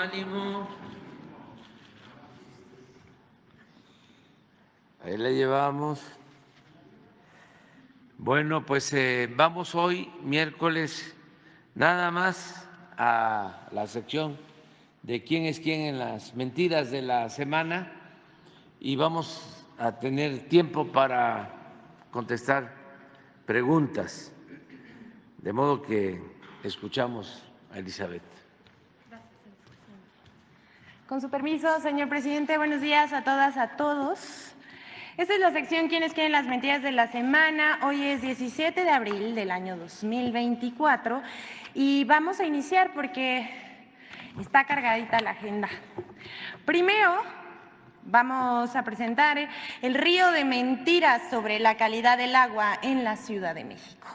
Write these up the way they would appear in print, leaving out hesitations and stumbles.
ánimo. Ahí la llevamos. Bueno, pues vamos hoy, miércoles, nada más a la sección de quién es quién en las mentiras de la semana y vamos a tener tiempo para contestar preguntas. De modo que escuchamos a Elizabeth. Con su permiso, señor presidente, buenos días a todas, a todos. Esta es la sección ¿Quiénes quieren las mentiras de la semana? Hoy es 17 de abril del año 2024 y vamos a iniciar porque está cargadita la agenda. Primero, vamos a presentar el río de mentiras sobre la calidad del agua en la Ciudad de México.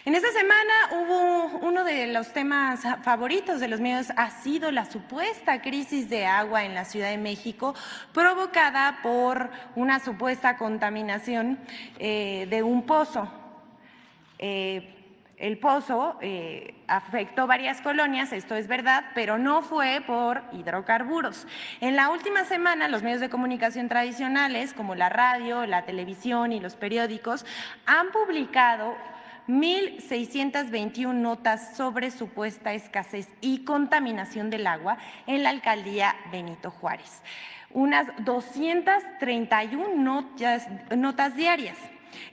En esta semana hubo uno de los temas favoritos de los medios, ha sido la supuesta crisis de agua en la Ciudad de México provocada por una supuesta contaminación de un pozo. El pozo afectó varias colonias, esto es verdad, pero no fue por hidrocarburos. En la última semana, los medios de comunicación tradicionales, como la radio, la televisión y los periódicos, han publicado 1.621 notas sobre supuesta escasez y contaminación del agua en la alcaldía Benito Juárez. Unas 231 notas diarias.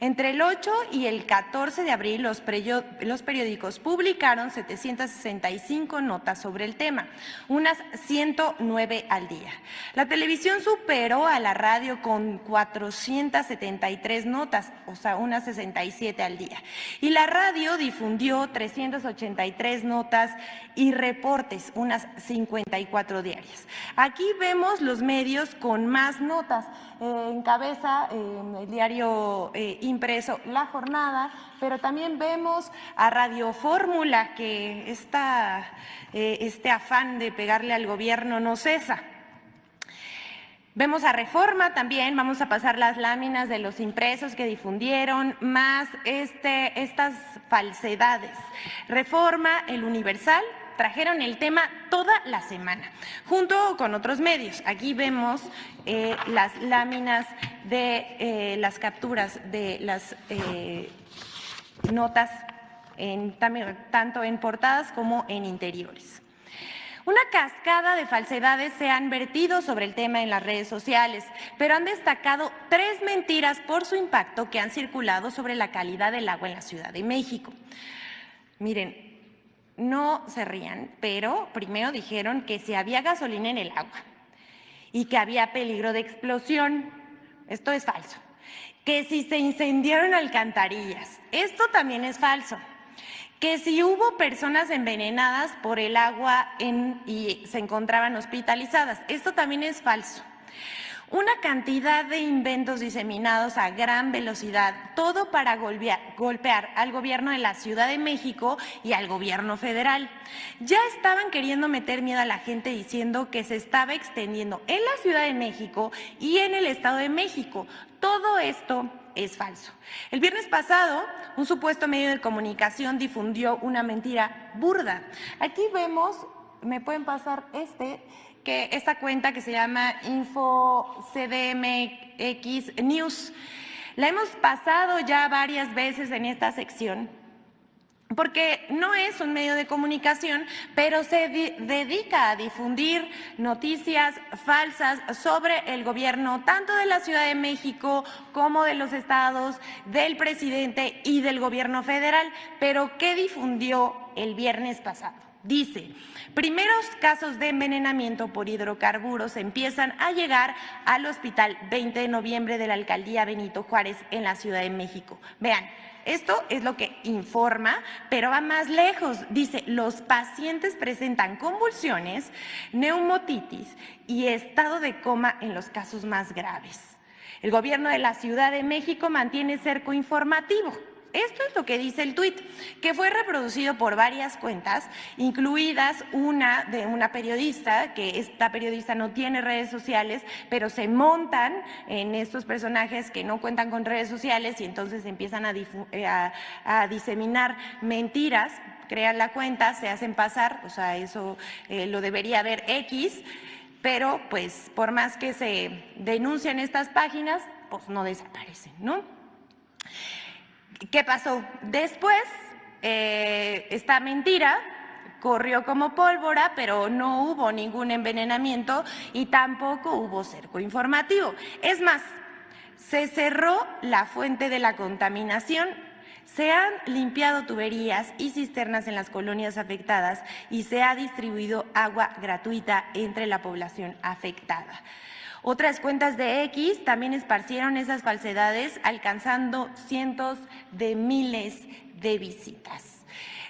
Entre el 8 y el 14 de abril, los periódicos publicaron 765 notas sobre el tema, unas 109 al día. La televisión superó a la radio con 473 notas, o sea, unas 67 al día. Y la radio difundió 383 notas y reportes, unas 54 diarias. Aquí vemos los medios con más notas. Encabeza el diario impreso La Jornada, pero también vemos a Radio Fórmula, que este afán de pegarle al gobierno no cesa. Vemos a Reforma también, vamos a pasar las láminas de los impresos que difundieron, más estas falsedades. Reforma, El Universal, trajeron el tema toda la semana, junto con otros medios. Aquí vemos las láminas de las capturas de las notas, tanto en portadas como en interiores. Una cascada de falsedades se han vertido sobre el tema en las redes sociales, pero han destacado 3 mentiras por su impacto que han circulado sobre la calidad del agua en la Ciudad de México. Miren, no se rían, pero primero dijeron que si había gasolina en el agua y que había peligro de explosión. Esto es falso. Que si se incendiaron alcantarillas. Esto también es falso. Que si hubo personas envenenadas por el agua y se encontraban hospitalizadas. Esto también es falso. Una cantidad de inventos diseminados a gran velocidad, todo para golpear al gobierno de la Ciudad de México y al gobierno federal. Ya estaban queriendo meter miedo a la gente diciendo que se estaba extendiendo en la Ciudad de México y en el Estado de México. Todo esto es falso. El viernes pasado, un supuesto medio de comunicación difundió una mentira burda. Aquí vemos, me pueden pasar que esta cuenta que se llama InfoCDMX News. La hemos pasado ya varias veces en esta sección porque no es un medio de comunicación, pero se dedica a difundir noticias falsas sobre el gobierno, tanto de la Ciudad de México como de los estados, del presidente y del gobierno federal. Pero ¿qué difundió el viernes pasado? Dice, primeros casos de envenenamiento por hidrocarburos empiezan a llegar al hospital 20 de noviembre de la alcaldía Benito Juárez en la Ciudad de México. Vean, esto es lo que informa, pero va más lejos. Dice, los pacientes presentan convulsiones, neumotitis y estado de coma en los casos más graves. El gobierno de la Ciudad de México mantiene cerco informativo. Esto es lo que dice el tuit, que fue reproducido por varias cuentas, incluidas una de una periodista, que esta periodista no tiene redes sociales, pero se montan en estos personajes que no cuentan con redes sociales y entonces empiezan a diseminar mentiras crean la cuenta, se hacen pasar, o sea, eso lo debería ver X, pero pues por más que se denuncien estas páginas, pues no desaparecen, ¿no? ¿Qué pasó? Después, esta mentira corrió como pólvora, pero no hubo ningún envenenamiento y tampoco hubo cerco informativo. Es más, se cerró la fuente de la contaminación, se han limpiado tuberías y cisternas en las colonias afectadas y se ha distribuido agua gratuita entre la población afectada. Otras cuentas de X también esparcieron esas falsedades, alcanzando cientos de miles de visitas.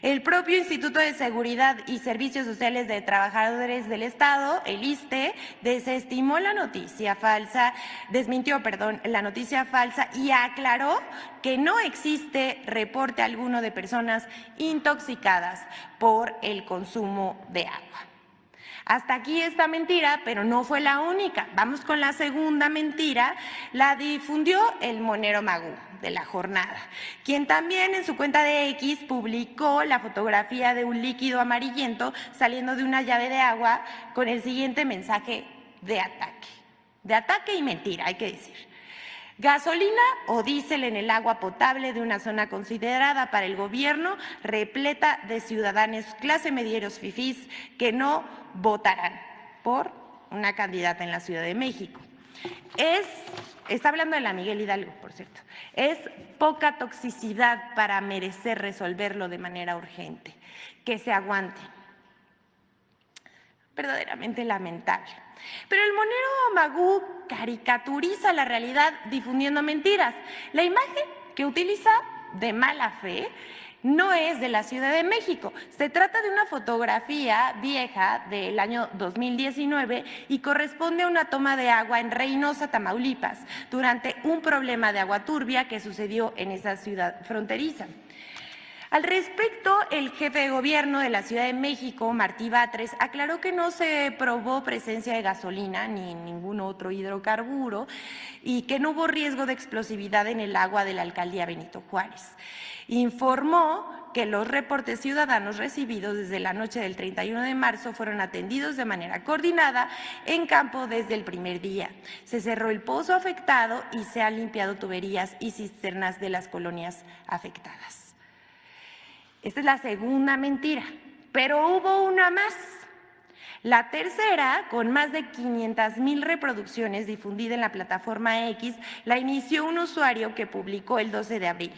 El propio Instituto de Seguridad y Servicios Sociales de Trabajadores del Estado, el ISSSTE, desmintió la noticia falsa y aclaró que no existe reporte alguno de personas intoxicadas por el consumo de agua. Hasta aquí esta mentira, pero no fue la única. Vamos con la segunda mentira, la difundió el Monero Magú de la jornada, quien también en su cuenta de X publicó la fotografía de un líquido amarillento saliendo de una llave de agua con el siguiente mensaje de ataque y mentira, hay que decir. Gasolina o diésel en el agua potable de una zona considerada para el gobierno repleta de ciudadanos clase medieros fifís que no votarán por una candidata en la Ciudad de México. Está hablando de la Miguel Hidalgo, por cierto. Es poca toxicidad para merecer resolverlo de manera urgente. Que se aguante. Verdaderamente lamentable. Pero el Monero Magú caricaturiza la realidad difundiendo mentiras. La imagen que utiliza de mala fe no es de la Ciudad de México. Se trata de una fotografía vieja del año 2019 y corresponde a una toma de agua en Reynosa, Tamaulipas, durante un problema de agua turbia que sucedió en esa ciudad fronteriza. Al respecto, el jefe de gobierno de la Ciudad de México, Martí Batres, aclaró que no se probó presencia de gasolina ni ningún otro hidrocarburo y que no hubo riesgo de explosividad en el agua de la alcaldía Benito Juárez. Informó que los reportes ciudadanos recibidos desde la noche del 31 de marzo fueron atendidos de manera coordinada en campo desde el primer día. Se cerró el pozo afectado y se han limpiado tuberías y cisternas de las colonias afectadas. Esta es la segunda mentira, pero hubo una más. La tercera, con más de 500,000 reproducciones difundida en la plataforma X, la inició un usuario que publicó el 12 de abril.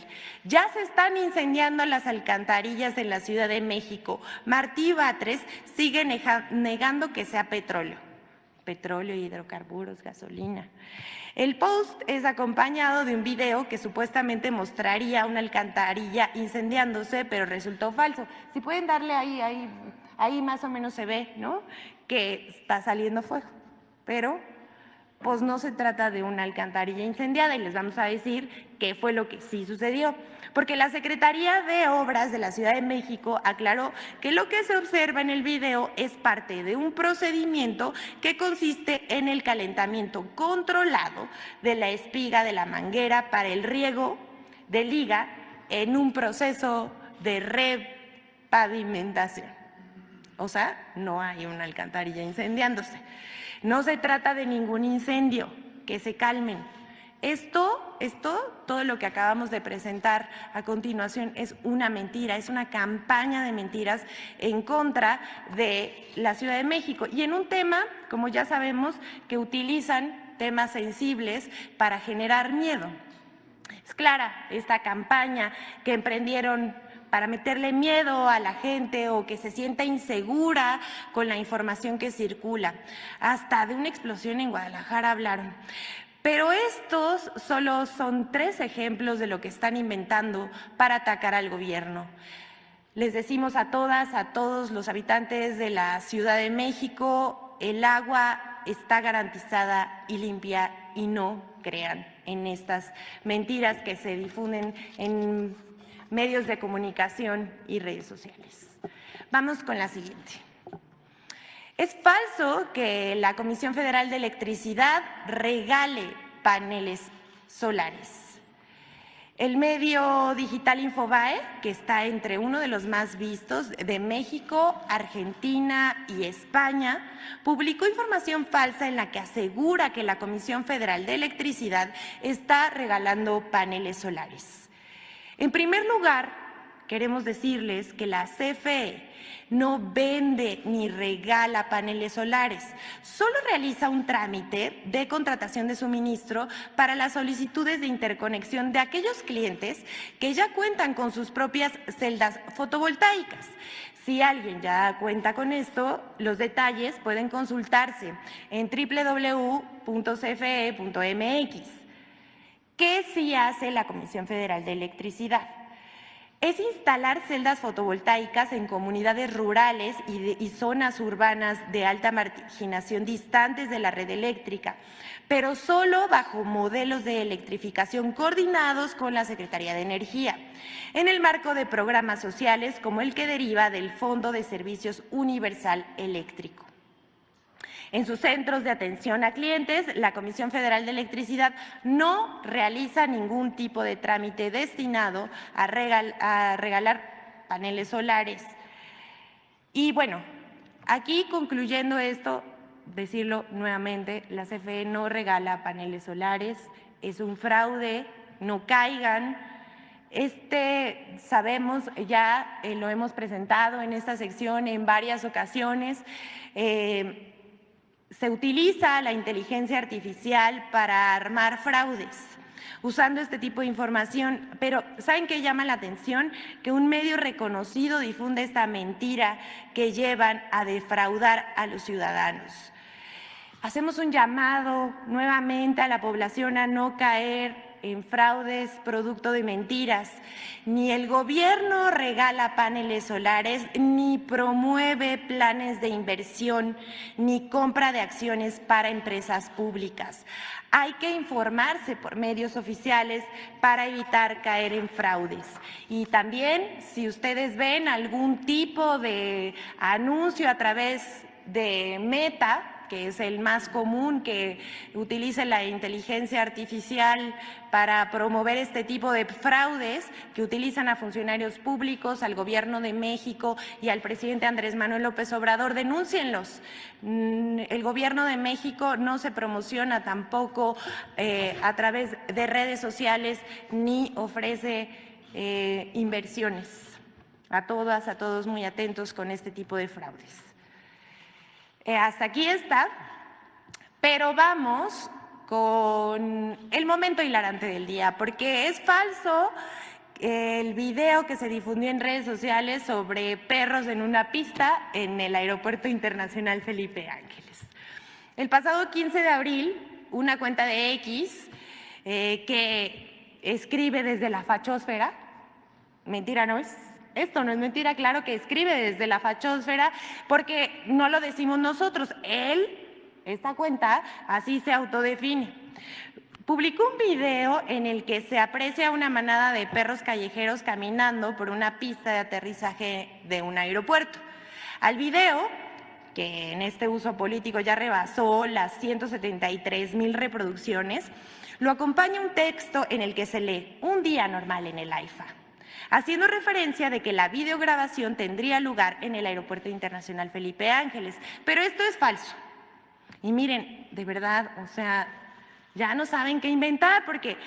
Ya se están incendiando las alcantarillas en la Ciudad de México. Martí Batres sigue negando que sea petróleo, hidrocarburos, gasolina. El post es acompañado de un video que supuestamente mostraría una alcantarilla incendiándose, pero resultó falso. Si pueden darle ahí más o menos se ve, ¿no?, que está saliendo fuego, pero pues no se trata de una alcantarilla incendiada y les vamos a decir qué fue lo que sí sucedió. Porque la Secretaría de Obras de la Ciudad de México aclaró que lo que se observa en el video es parte de un procedimiento que consiste en el calentamiento controlado de la espiga de la manguera para el riego de liga en un proceso de repavimentación. O sea, no hay una alcantarilla incendiándose. No se trata de ningún incendio, que se calmen. Todo lo que acabamos de presentar a continuación es una mentira, es una campaña de mentiras en contra de la Ciudad de México. Y en un tema, como ya sabemos, que utilizan temas sensibles para generar miedo. Es clara esta campaña que emprendieron para meterle miedo a la gente o que se sienta insegura con la información que circula. Hasta de una explosión en Guadalajara hablaron. Pero estos solo son 3 ejemplos de lo que están inventando para atacar al gobierno. Les decimos a todas, a todos los habitantes de la Ciudad de México, el agua está garantizada y limpia y no crean en estas mentiras que se difunden en medios de comunicación y redes sociales. Vamos con la siguiente. Es falso que la Comisión Federal de Electricidad regale paneles solares. El medio digital Infobae, que está entre uno de los más vistos de México, Argentina y España, publicó información falsa en la que asegura que la Comisión Federal de Electricidad está regalando paneles solares. En primer lugar, queremos decirles que la CFE no vende ni regala paneles solares, solo realiza un trámite de contratación de suministro para las solicitudes de interconexión de aquellos clientes que ya cuentan con sus propias celdas fotovoltaicas. Si alguien ya cuenta con esto, los detalles pueden consultarse en www.cfe.mx. ¿Qué sí hace la Comisión Federal de Electricidad? Es instalar celdas fotovoltaicas en comunidades rurales y zonas urbanas de alta marginación distantes de la red eléctrica, pero solo bajo modelos de electrificación coordinados con la Secretaría de Energía, en el marco de programas sociales como el que deriva del Fondo de Servicios Universal Eléctrico. En sus centros de atención a clientes, la Comisión Federal de Electricidad no realiza ningún tipo de trámite destinado a regalar paneles solares. Y bueno, aquí concluyendo esto, decirlo nuevamente, la CFE no regala paneles solares, es un fraude, no caigan. Sabemos, ya lo hemos presentado en esta sección en varias ocasiones, se utiliza la inteligencia artificial para armar fraudes usando este tipo de información, pero ¿saben qué llama la atención? Que un medio reconocido difunde esta mentira que llevan a defraudar a los ciudadanos. Hacemos un llamado nuevamente a la población a no caer en fraudes producto de mentiras. Ni el gobierno regala paneles solares, ni promueve planes de inversión, ni compra de acciones para empresas públicas. Hay que informarse por medios oficiales para evitar caer en fraudes. Y también, si ustedes ven algún tipo de anuncio a través de Meta, que es el más común, que utilice la inteligencia artificial para promover este tipo de fraudes, que utilizan a funcionarios públicos, al Gobierno de México y al presidente Andrés Manuel López Obrador, denúncienlos. El Gobierno de México no se promociona tampoco a través de redes sociales ni ofrece inversiones. A todos muy atentos con este tipo de fraudes. Hasta aquí está, pero vamos con el momento hilarante del día, porque es falso el video que se difundió en redes sociales sobre perros en una pista en el Aeropuerto Internacional Felipe Ángeles. El pasado 15 de abril, una cuenta de X que escribe desde la fachosfera, mentira no es. Esto no es mentira, claro que escribe desde la fachosfera porque no lo decimos nosotros, esta cuenta, así se autodefine. Publicó un video en el que se aprecia una manada de perros callejeros caminando por una pista de aterrizaje de un aeropuerto. Al video, que en este uso político ya rebasó las 173,000 reproducciones, lo acompaña un texto en el que se lee "Un día normal en el AIFA", haciendo referencia de que la videograbación tendría lugar en el Aeropuerto Internacional Felipe Ángeles. Pero esto es falso. Y miren, de verdad, o sea, ya no saben qué inventar, porque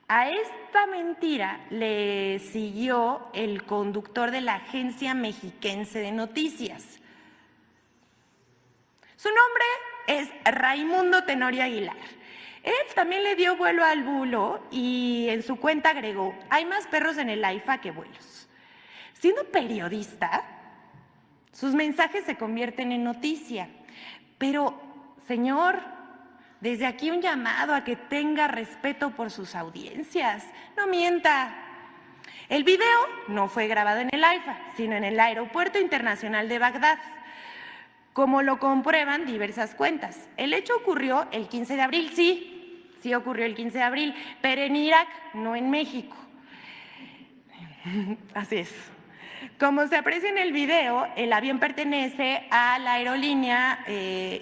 a esta mentira le siguió el conductor de la Agencia Mexiquense de Noticias. Su nombre es Raimundo Tenorio Aguilar. Él también le dio vuelo al bulo y en su cuenta agregó: "Hay más perros en el AIFA que vuelos". Siendo periodista, sus mensajes se convierten en noticia. Pero, señor, desde aquí un llamado a que tenga respeto por sus audiencias. No mienta. El video no fue grabado en el AIFA, sino en el Aeropuerto Internacional de Bagdad, como lo comprueban diversas cuentas. El hecho ocurrió el 15 de abril, sí ocurrió el 15 de abril, pero en Irak, no en México. Así es. Como se aprecia en el video, el avión pertenece a la aerolínea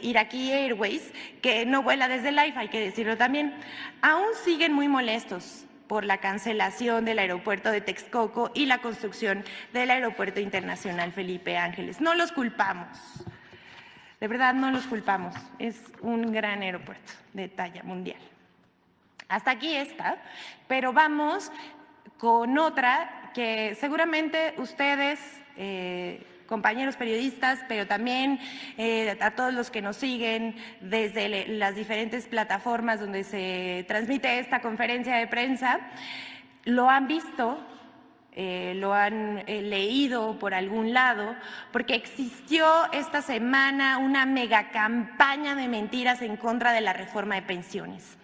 Iraqi Airways, que no vuela desde el AIFA, hay que decirlo también. Aún siguen muy molestos por la cancelación del aeropuerto de Texcoco y la construcción del Aeropuerto Internacional Felipe Ángeles. No los culpamos, de verdad no los culpamos, es un gran aeropuerto de talla mundial. Hasta aquí está, pero vamos con otra que seguramente ustedes, compañeros periodistas, pero también a todos los que nos siguen desde las diferentes plataformas donde se transmite esta conferencia de prensa, lo han visto, lo han leído por algún lado, porque existió esta semana una mega campaña de mentiras en contra de la reforma de pensiones.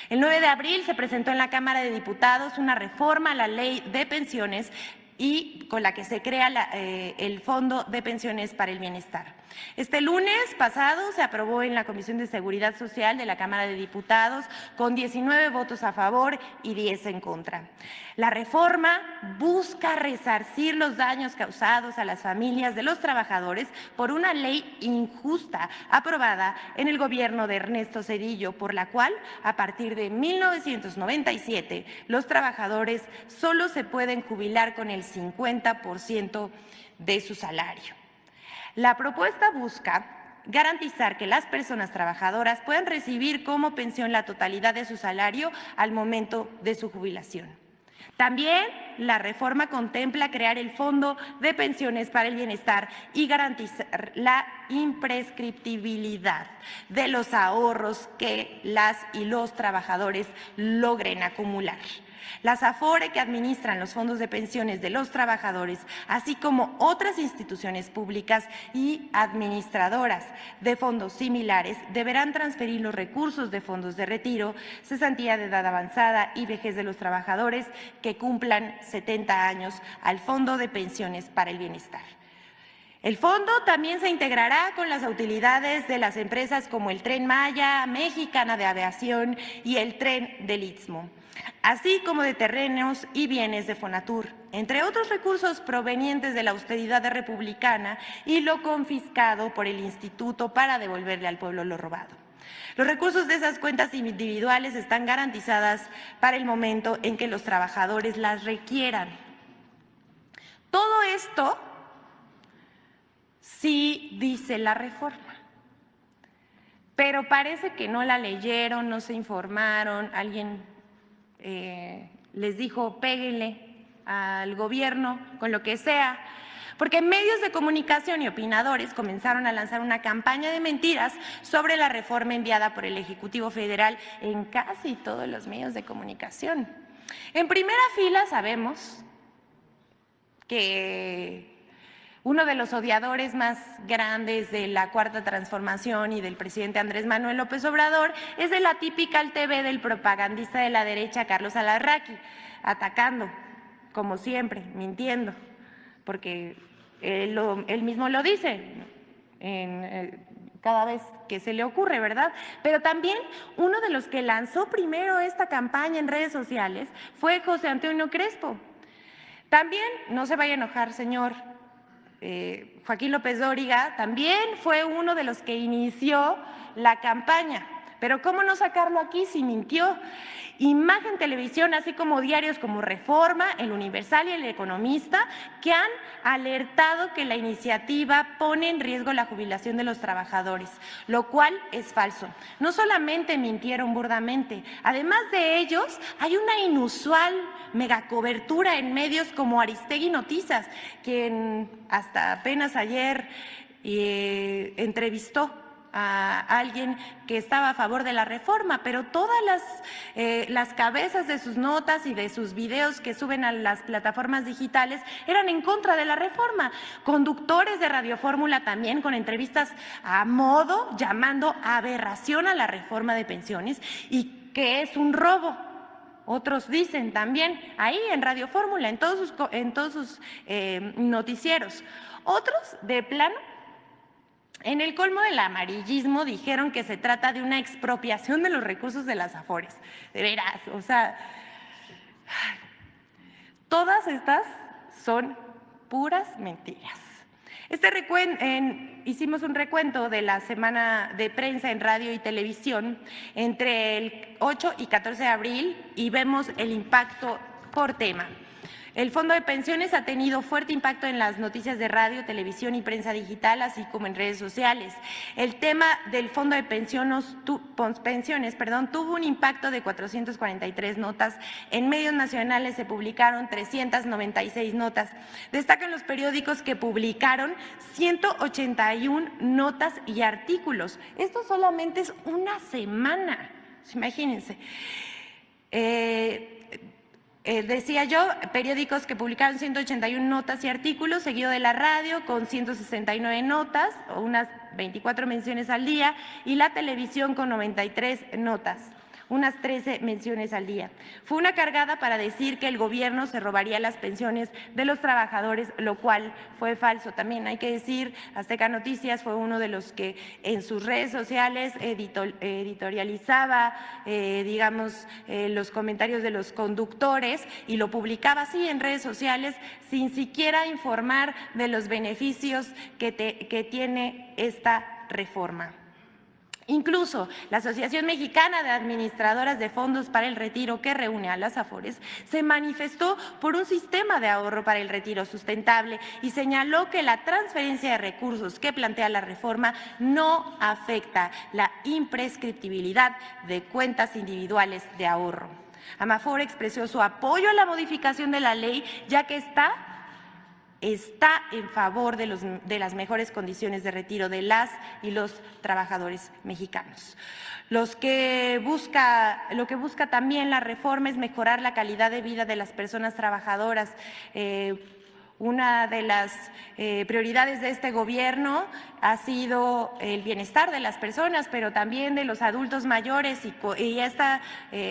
El 9 de abril se presentó en la Cámara de Diputados una reforma a la Ley de Pensiones y con la que se crea el Fondo de Pensiones para el Bienestar. Este lunes pasado se aprobó en la Comisión de Seguridad Social de la Cámara de Diputados con 19 votos a favor y 10 en contra. La reforma busca resarcir los daños causados a las familias de los trabajadores por una ley injusta aprobada en el gobierno de Ernesto Zedillo, por la cual, a partir de 1997, los trabajadores solo se pueden jubilar con el 50% de su salario. La propuesta busca garantizar que las personas trabajadoras puedan recibir como pensión la totalidad de su salario al momento de su jubilación. También la reforma contempla crear el Fondo de Pensiones para el Bienestar y garantizar la imprescriptibilidad de los ahorros que las y los trabajadores logren acumular. Las AFORE que administran los fondos de pensiones de los trabajadores, así como otras instituciones públicas y administradoras de fondos similares, deberán transferir los recursos de fondos de retiro, cesantía de edad avanzada y vejez de los trabajadores que cumplan 70 años al Fondo de Pensiones para el Bienestar. El fondo también se integrará con las utilidades de las empresas como el Tren Maya, Mexicana de Aviación y el Tren del Istmo, así como de terrenos y bienes de Fonatur, entre otros recursos provenientes de la austeridad republicana y lo confiscado por el Instituto para devolverle al pueblo lo robado. Los recursos de esas cuentas individuales están garantizadas para el momento en que los trabajadores las requieran. Todo esto sí dice la reforma, pero parece que no la leyeron, no se informaron, alguien les dijo péguenle al gobierno con lo que sea, porque medios de comunicación y opinadores comenzaron a lanzar una campaña de mentiras sobre la reforma enviada por el Ejecutivo Federal en casi todos los medios de comunicación. En primera fila sabemos que uno de los odiadores más grandes de la Cuarta Transformación y del presidente Andrés Manuel López Obrador es de la típica TV del propagandista de la derecha, Carlos Alarraqui, atacando, como siempre, mintiendo, porque él mismo lo dice cada vez que se le ocurre, ¿verdad? Pero también uno de los que lanzó primero esta campaña en redes sociales fue José Antonio Crespo. También, no se vaya a enojar, señor Joaquín López Dóriga, también fue uno de los que inició la campaña. Pero ¿cómo no sacarlo aquí si mintió? Imagen Televisión, así como diarios como Reforma, El Universal y El Economista, que han alertado que la iniciativa pone en riesgo la jubilación de los trabajadores, lo cual es falso. No solamente mintieron burdamente, además de ellos hay una inusual megacobertura en medios como Aristegui Noticias, quien hasta apenas ayer entrevistó a alguien que estaba a favor de la reforma, pero todas las cabezas de sus notas y de sus videos que suben a las plataformas digitales eran en contra de la reforma. Conductores de Radio Fórmula también con entrevistas a modo, llamando aberración a la reforma de pensiones y que es un robo. Otros dicen también ahí en Radio Fórmula, en todos sus noticieros. Otros de plano, en el colmo del amarillismo, dijeron que se trata de una expropiación de los recursos de las AFORES. De veras, o sea, todas estas son puras mentiras. Hicimos un recuento de la semana de prensa en radio y televisión entre el 8 y 14 de abril y vemos el impacto por tema. El Fondo de Pensiones ha tenido fuerte impacto en las noticias de radio, televisión y prensa digital, así como en redes sociales. El tema del Fondo de Pensiones tuvo un impacto de 443 notas. En medios nacionales se publicaron 396 notas. Destacan los periódicos que publicaron 181 notas y artículos. Esto solamente es una semana, imagínense. Decía yo, periódicos que publicaron 181 notas y artículos, seguido de la radio con 169 notas, o unas 24 menciones al día, y la televisión con 93 notas, unas 13 menciones al día. Fue una cargada para decir que el gobierno se robaría las pensiones de los trabajadores, lo cual fue falso. También hay que decir, Azteca Noticias fue uno de los que en sus redes sociales editorializaba, los comentarios de los conductores y lo publicaba así en redes sociales sin siquiera informar de los beneficios que tiene esta reforma. Incluso la Asociación Mexicana de Administradoras de Fondos para el Retiro, que reúne a las AFORES, se manifestó por un sistema de ahorro para el retiro sustentable y señaló que la transferencia de recursos que plantea la reforma no afecta la imprescriptibilidad de cuentas individuales de ahorro. Amafor expresó su apoyo a la modificación de la ley, ya que está en favor de las mejores condiciones de retiro de las y los trabajadores mexicanos. Lo que busca también la reforma es mejorar la calidad de vida de las personas trabajadoras. Una de las prioridades de este gobierno ha sido el bienestar de las personas, pero también de los adultos mayores, y esta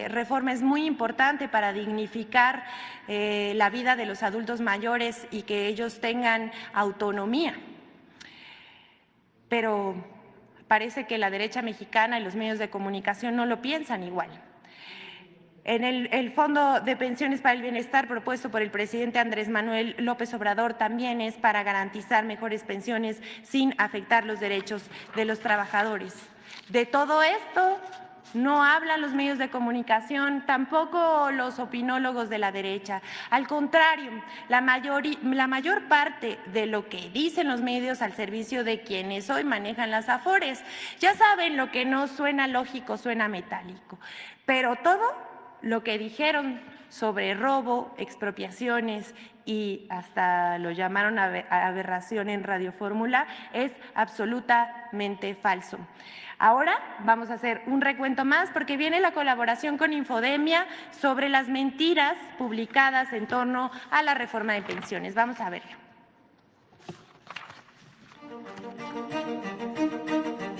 reforma es muy importante para dignificar la vida de los adultos mayores y que ellos tengan autonomía. Pero parece que la derecha mexicana y los medios de comunicación no lo piensan igual. En el Fondo de Pensiones para el Bienestar propuesto por el presidente Andrés Manuel López Obrador también es para garantizar mejores pensiones sin afectar los derechos de los trabajadores. De todo esto no hablan los medios de comunicación, tampoco los opinólogos de la derecha. Al contrario, la mayor parte de lo que dicen los medios al servicio de quienes hoy manejan las AFORES, ya saben, lo que no suena lógico suena metálico, pero todo lo que dijeron sobre robo, expropiaciones y hasta lo llamaron aberración en Radio Fórmula es absolutamente falso. Ahora vamos a hacer un recuento más porque viene la colaboración con Infodemia sobre las mentiras publicadas en torno a la reforma de pensiones. Vamos a verlo.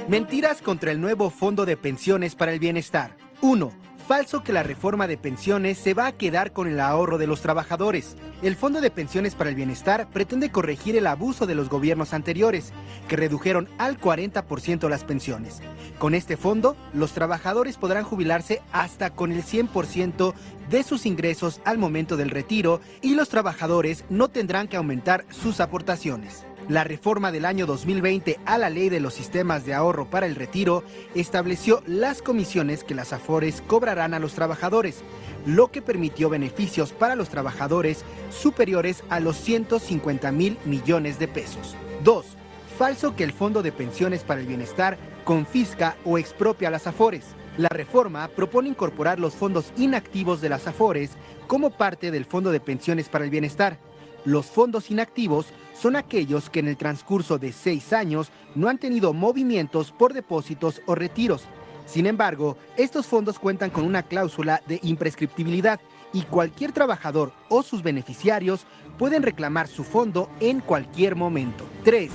Mentiras contra el nuevo Fondo de Pensiones para el Bienestar. 1. Falso que la reforma de pensiones se va a quedar con el ahorro de los trabajadores. El Fondo de Pensiones para el Bienestar pretende corregir el abuso de los gobiernos anteriores, que redujeron al 40% las pensiones. Con este fondo, los trabajadores podrán jubilarse hasta con el 100% de sus ingresos al momento del retiro y los trabajadores no tendrán que aumentar sus aportaciones. La reforma del año 2020 a la Ley de los Sistemas de Ahorro para el Retiro estableció las comisiones que las AFORES cobrarán a los trabajadores, lo que permitió beneficios para los trabajadores superiores a los 150,000 millones de pesos. 2. Falso que el Fondo de Pensiones para el Bienestar confisca o expropia a las AFORES. La reforma propone incorporar los fondos inactivos de las AFORES como parte del Fondo de Pensiones para el Bienestar. Los fondos inactivos son aquellos que en el transcurso de 6 años no han tenido movimientos por depósitos o retiros. Sin embargo, estos fondos cuentan con una cláusula de imprescriptibilidad y cualquier trabajador o sus beneficiarios pueden reclamar su fondo en cualquier momento. 3.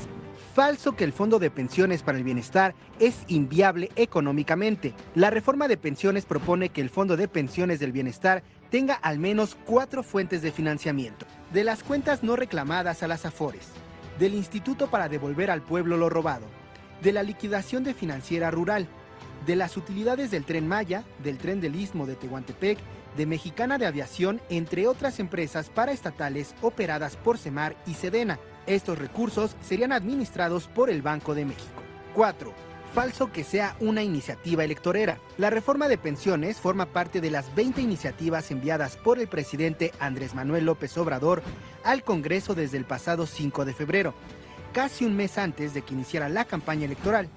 Falso que el Fondo de Pensiones para el Bienestar es inviable económicamente. La reforma de pensiones propone que el Fondo de Pensiones del Bienestar tenga al menos 4 fuentes de financiamiento: de las cuentas no reclamadas a las AFORES, del Instituto para devolver al pueblo lo robado, de la liquidación de Financiera Rural, de las utilidades del Tren Maya, del Tren del Istmo de Tehuantepec, de Mexicana de Aviación, entre otras empresas paraestatales operadas por Semar y Sedena, Estos recursos serían administrados por el Banco de México. 4. Falso que sea una iniciativa electorera. La reforma de pensiones forma parte de las 20 iniciativas enviadas por el presidente Andrés Manuel López Obrador al Congreso desde el pasado 5 de febrero, casi un mes antes de que iniciara la campaña electoral.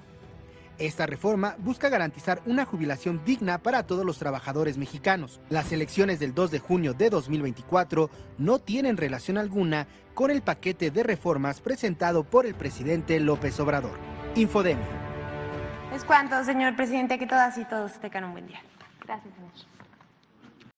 Esta reforma busca garantizar una jubilación digna para todos los trabajadores mexicanos. Las elecciones del 2 de junio de 2024 no tienen relación alguna con el paquete de reformas presentado por el presidente López Obrador. Infodemia. Es cuanto, señor presidente, que todas y todos tengan un buen día. Gracias, señor.